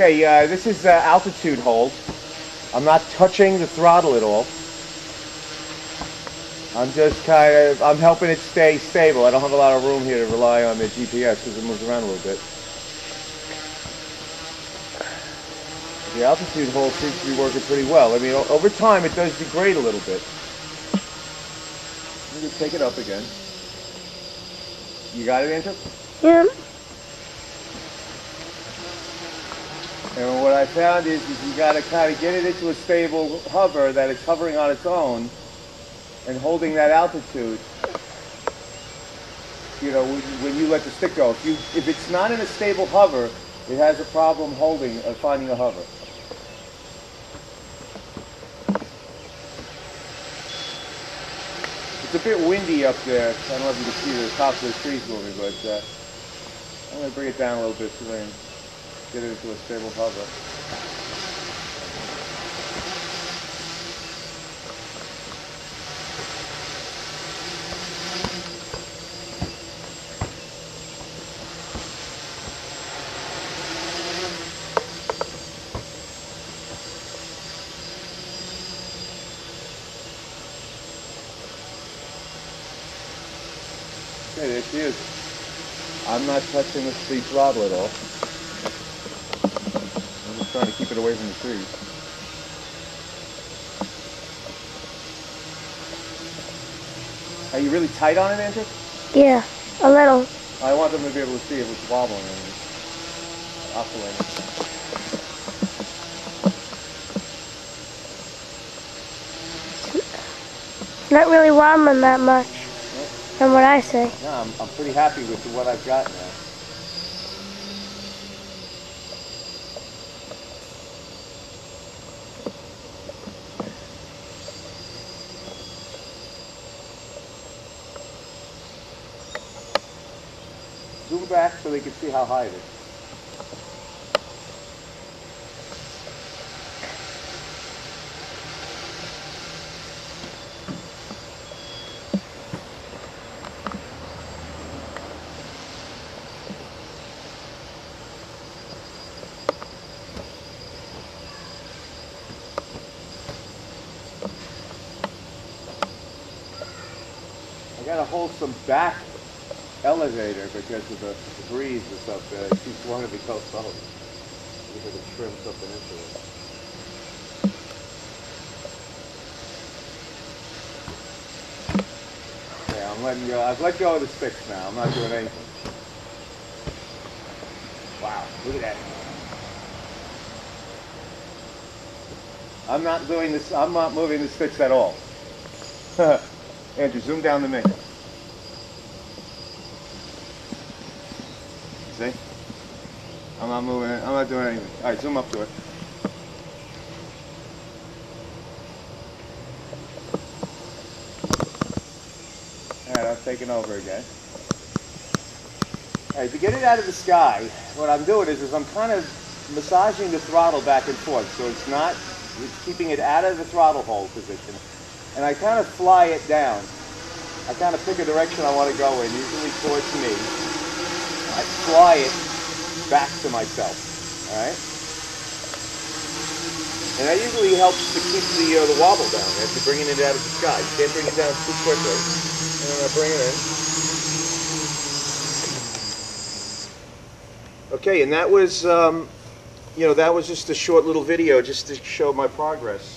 Okay, this is altitude hold. I'm not touching the throttle at all. I'm just I'm helping it stay stable. I don't have a lot of room here to rely on the GPS because it moves around a little bit. The altitude hold seems to be working pretty well. I mean, over time it does degrade a little bit. Let me just take it up again. You got it, Andrew? Yeah. And what I found is you got to kind of get it into a stable hover that it's hovering on its own and holding that altitude. You know, when you let the stick go. If it's not in a stable hover, it has a problem holding or finding a hover. It's a bit windy up there. I don't know if you can see the tops of the trees moving, but I'm going to bring it down a little bit so I can get it into a stable hover. Okay, there she is. I'm not touching the throttle at all. I'm just trying to keep it away from the trees. Are you really tight on it, Andrew? Yeah, a little. I want them to be able to see if it's wobbling and oscillating. It's not really wobbling that much, from what I say. No, I'm pretty happy with what I've got now. Zoom back so they can see how high it is. I gotta hold some back elevator because of the breeze and stuff. It keeps wanting to be so solid. If I can trim something into it. Yeah, I'm letting go. I've let go of the sticks now. I'm not doing anything. Wow, look at that. I'm not doing this. I'm not moving the sticks at all. Andrew, zoom down to me. See? I'm not moving it. I'm not doing anything. All right, zoom up to it. All right, I'm taking over again. All right, to get it out of the sky, what I'm doing is I'm kind of massaging the throttle back and forth, so it's keeping it out of the throttle hold position. And I kind of fly it down. I kind of pick a direction I want to go in, usually towards me. I fly it back to myself, all right? And that usually helps to keep the wobble down as you're bringing it out of the sky. You can't bring it down too quickly. And then I bring it in. Okay, and that was, you know, that was just a short little video just to show my progress.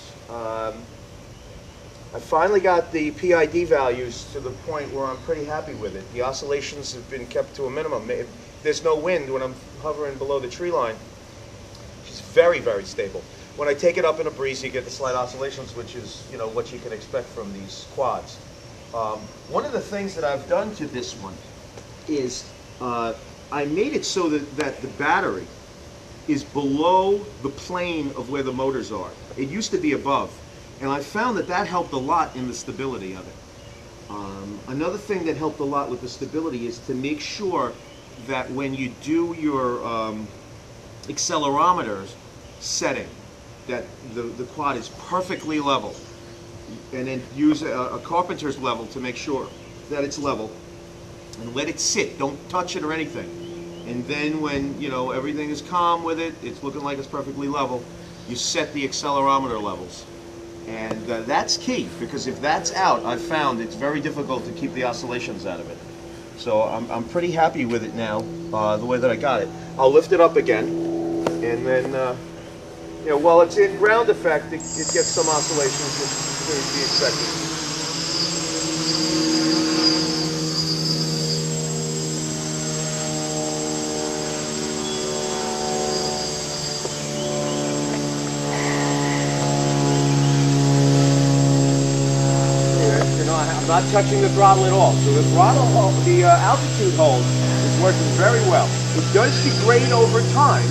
I finally got the PID values to the point where I'm pretty happy with it. The oscillations have been kept to a minimum. If there's no wind when I'm hovering below the tree line, she's very, very stable. When I take it up in a breeze, you get the slight oscillations, which is, you know, what you can expect from these quads. One of the things that I've done to this one is I made it so that the battery is below the plane of where the motors are. It used to be above. And I found that helped a lot in the stability of it. Another thing that helped a lot with the stability is to make sure that when you do your accelerometer setting, that the quad is perfectly level. And then use a carpenter's level to make sure that it's level. And let it sit. Don't touch it or anything. And then when, you know, everything is calm with it, it's looking like it's perfectly level, you set the accelerometer levels. And that's key, because if that's out, I've found it's very difficult to keep the oscillations out of it. So I'm pretty happy with it now, the way that I got it. I'll lift it up again, and then, you know, while it's in ground effect, it gets some oscillations, which is to be expected. I'm not touching the throttle at all. So the throttle, the altitude hold is working very well. It does degrade over time.